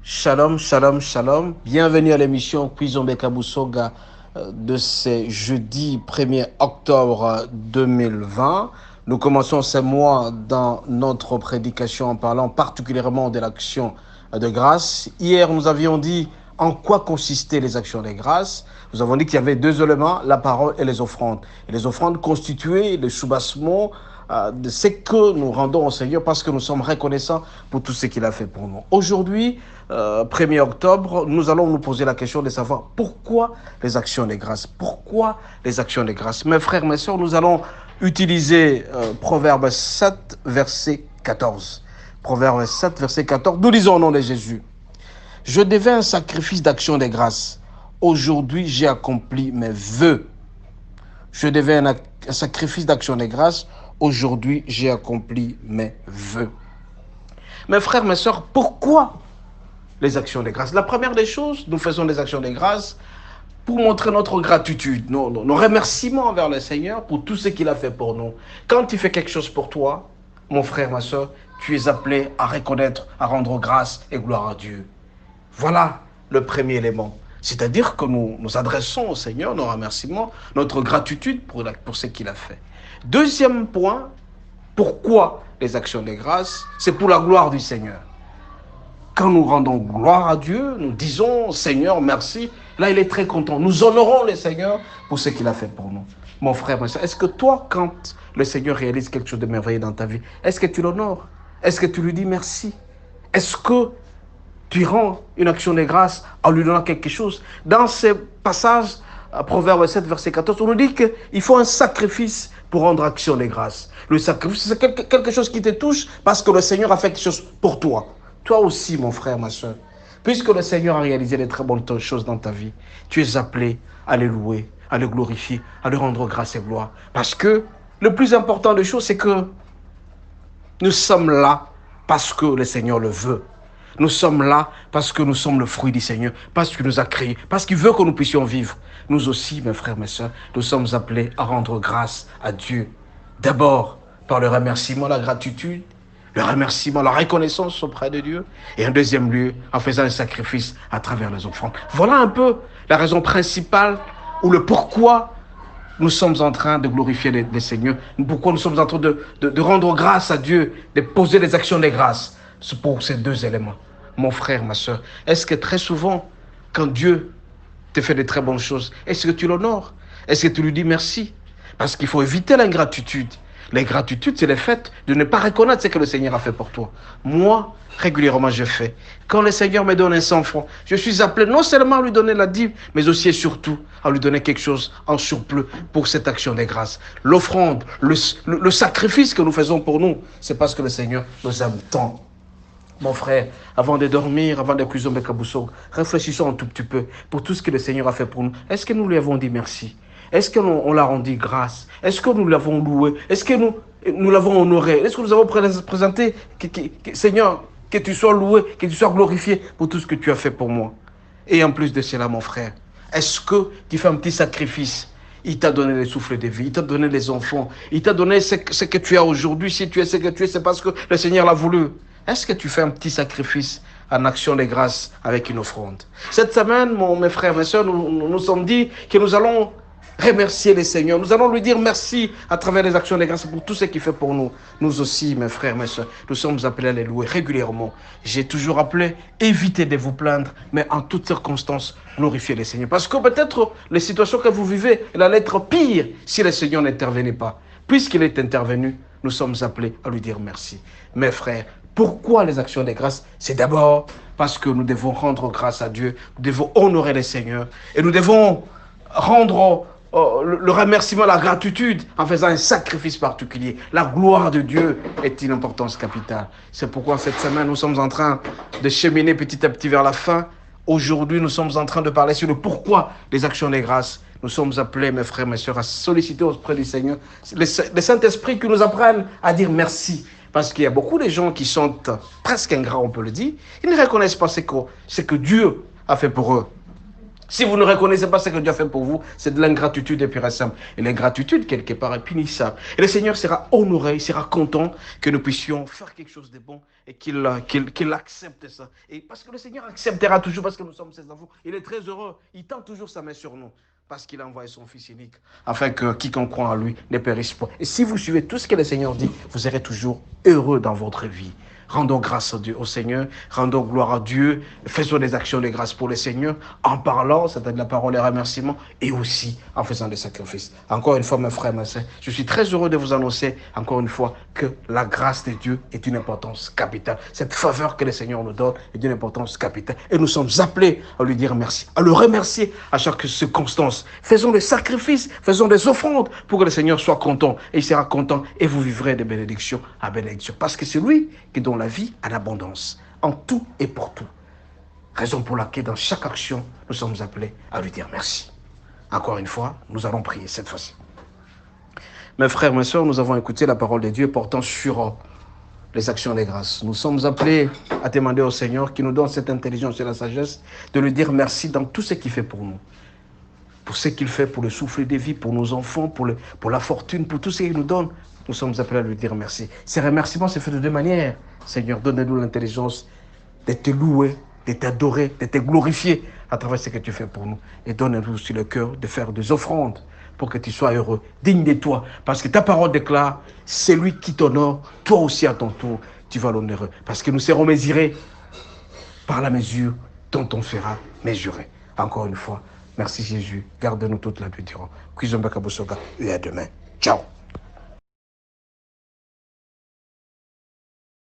Shalom, shalom, shalom. Bienvenue à l'émission Kizombe Kabusoga de ce jeudi 1er octobre 2020. Nous commençons ce mois dans notre prédication en parlant particulièrement de l'action de grâce. Hier, nous avions dit en quoi consistaient les actions de grâce. Nous avons dit qu'il y avait deux éléments, la parole et les offrandes. Et les offrandes constituaient le soubassement de ce que nous rendons au Seigneur parce que nous sommes reconnaissants pour tout ce qu'il a fait pour nous. Aujourd'hui, 1er octobre, nous allons nous poser la question de savoir pourquoi les actions de grâce. Pourquoi les actions de grâce? Mes frères, mes sœurs, nous allons utiliser Proverbe 7, verset 14. Proverbe 7, verset 14, nous lisons au nom de Jésus. Je devais un sacrifice d'action de grâce. Aujourd'hui, j'ai accompli mes vœux. Je devais un sacrifice d'action de grâce. Aujourd'hui, j'ai accompli mes vœux. Mes frères, mes sœurs, pourquoi les actions de grâce? La première des choses, nous faisons des actions de grâce pour montrer notre gratitude, nos remerciements envers le Seigneur pour tout ce qu'il a fait pour nous. Quand tu fais quelque chose pour toi, mon frère, ma sœur, tu es appelé à reconnaître, à rendre grâce et gloire à Dieu. Voilà le premier élément. C'est-à-dire que nous adressons au Seigneur nos remerciements, notre gratitude pour ce qu'il a fait. Deuxième point, pourquoi les actions de grâce? C'est pour la gloire du Seigneur. Quand nous rendons gloire à Dieu, nous disons Seigneur, merci. Là, il est très content. Nous honorons le Seigneur pour ce qu'il a fait pour nous. Mon frère, ma soeur, est-ce que toi, quand le Seigneur réalise quelque chose de merveilleux dans ta vie, est-ce que tu l'honores? Est-ce que tu lui dis merci? Est-ce que tu rends une action de grâce en lui donnant quelque chose? Dans ce passage, Proverbe 7, verset 14, on nous dit qu'il faut un sacrifice pour rendre action de grâce. Le sacrifice, c'est quelque chose qui te touche parce que le Seigneur a fait quelque chose pour toi. Toi aussi, mon frère, ma soeur, puisque le Seigneur a réalisé de très bonnes choses dans ta vie, tu es appelé à le louer, à le glorifier, à lui rendre grâce et gloire. Parce que le plus important des choses, c'est que nous sommes là parce que le Seigneur le veut. Nous sommes là parce que nous sommes le fruit du Seigneur, parce qu'il nous a créés, parce qu'il veut que nous puissions vivre. Nous aussi, mes frères, mes sœurs, nous sommes appelés à rendre grâce à Dieu. D'abord, par le remerciement, la gratitude, le remerciement, la reconnaissance auprès de Dieu. Et en deuxième lieu, en faisant un sacrifice à travers les offrandes. Voilà un peu la raison principale ou le pourquoi nous sommes en train de glorifier le Seigneur. Pourquoi nous sommes en train de rendre grâce à Dieu, de poser des actions de grâce. C'est pour ces deux éléments. Mon frère, ma soeur, est-ce que très souvent, quand Dieu te fait de très bonnes choses, est-ce que tu l'honores? Est-ce que tu lui dis merci? Parce qu'il faut éviter l'ingratitude. L'ingratitude, c'est le fait de ne pas reconnaître ce que le Seigneur a fait pour toi. Moi, régulièrement, je fais. Quand le Seigneur me donne un 100 francs, je suis appelé non seulement à lui donner la dîme, mais aussi et surtout à lui donner quelque chose en surplus pour cette action de grâce. L'offrande, le sacrifice que nous faisons pour nous, c'est parce que le Seigneur nous aime tant. Mon frère, avant de dormir, avant de Kizombe Kabusoga, réfléchissons un tout petit peu pour tout ce que le Seigneur a fait pour nous. Est-ce que nous lui avons dit merci? Est-ce qu'on l'a rendu grâce? Est-ce que nous l'avons loué? Est-ce que nous l'avons honoré? Est-ce que nous avons présenté, Seigneur, que tu sois loué, que tu sois glorifié pour tout ce que tu as fait pour moi? Et en plus de cela, mon frère, est-ce que tu fais un petit sacrifice? Il t'a donné le souffle de vie, il t'a donné les enfants, il t'a donné ce que tu as aujourd'hui. Si tu es ce que tu es, c'est parce que le Seigneur l'a voulu. Est-ce que tu fais un petit sacrifice en action de grâce avec une offrande? Cette semaine, mes frères, mes soeurs, nous sommes dit que nous allons remercier le Seigneur. Nous allons lui dire merci à travers les actions de grâce pour tout ce qu'il fait pour nous. Nous aussi, mes frères, mes soeurs, nous sommes appelés à les louer régulièrement. J'ai toujours appelé, évitez de vous plaindre, mais en toutes circonstances, glorifiez le Seigneur. Parce que peut-être les situations que vous vivez, elles allaient être pires si le Seigneur n'intervenait pas. Puisqu'il est intervenu, nous sommes appelés à lui dire merci. Mes frères, pourquoi les actions de grâce? C'est d'abord parce que nous devons rendre grâce à Dieu, nous devons honorer le Seigneur et nous devons rendre le remerciement, la gratitude en faisant un sacrifice particulier. La gloire de Dieu est une importance capitale. C'est pourquoi cette semaine, nous sommes en train de cheminer petit à petit vers la fin. Aujourd'hui, nous sommes en train de parler sur le pourquoi des actions de grâce. Nous sommes appelés, mes frères, mes sœurs, à solliciter auprès du Seigneur le Saint-Esprit qui nous apprenne à dire merci. Parce qu'il y a beaucoup de gens qui sont presque ingrats, on peut le dire. Ils ne reconnaissent pas ce que Dieu a fait pour eux. Si vous ne reconnaissez pas ce que Dieu a fait pour vous, c'est de l'ingratitude et pure et simple. Et l'ingratitude, quelque part, est punissable. Et le Seigneur sera honoré, il sera content que nous puissions faire quelque chose de bon et qu'il accepte ça. Et parce que le Seigneur acceptera toujours, parce que nous sommes ses enfants. Il est très heureux. Il tend toujours sa main sur nous. Parce qu'il a envoyé son Fils unique, afin que quiconque croit en lui ne périsse pas. Et si vous suivez tout ce que le Seigneur dit, vous serez toujours heureux dans votre vie. Rendons grâce à Dieu, au Seigneur, rendons gloire à Dieu, faisons des actions de grâce pour le Seigneur, en parlant, c'est-à-dire la parole et remerciements, et aussi en faisant des sacrifices. Encore une fois, mes frères, mes sœurs, je suis très heureux de vous annoncer, encore une fois, que la grâce de Dieu est d'une importance capitale. Cette faveur que le Seigneur nous donne est d'une importance capitale. Et nous sommes appelés à lui dire merci, à le remercier à chaque circonstance. Faisons des sacrifices, faisons des offrandes pour que le Seigneur soit content. Et il sera content et vous vivrez de bénédiction à bénédiction. Parce que c'est lui qui donne la vie en abondance, en tout et pour tout. Raison pour laquelle dans chaque action, nous sommes appelés à lui dire merci. Encore une fois, nous allons prier cette fois-ci. Mes frères, mes sœurs, nous avons écouté la parole de Dieu portant sur les actions des grâces. Nous sommes appelés à demander au Seigneur qui nous donne cette intelligence et la sagesse de lui dire merci dans tout ce qu'il fait pour nous. Pour ce qu'il fait pour le souffle de vie, pour nos enfants, pour la fortune, pour tout ce qu'il nous donne. Nous sommes appelés à lui dire merci. Ces remerciements se font de deux manières. Seigneur, donne-nous l'intelligence de te louer, de t'adorer, de te glorifier à travers ce que tu fais pour nous. Et donne-nous aussi le cœur de faire des offrandes pour que tu sois heureux, digne de toi. Parce que ta parole déclare, c'est lui qui t'honore, toi aussi à ton tour, tu vas l'honorer. Parce que nous serons mesurés par la mesure dont on sera mesuré. Encore une fois, merci Jésus. Garde-nous toute la nuit durant. Cuisons Bakabosoga et à demain. Ciao.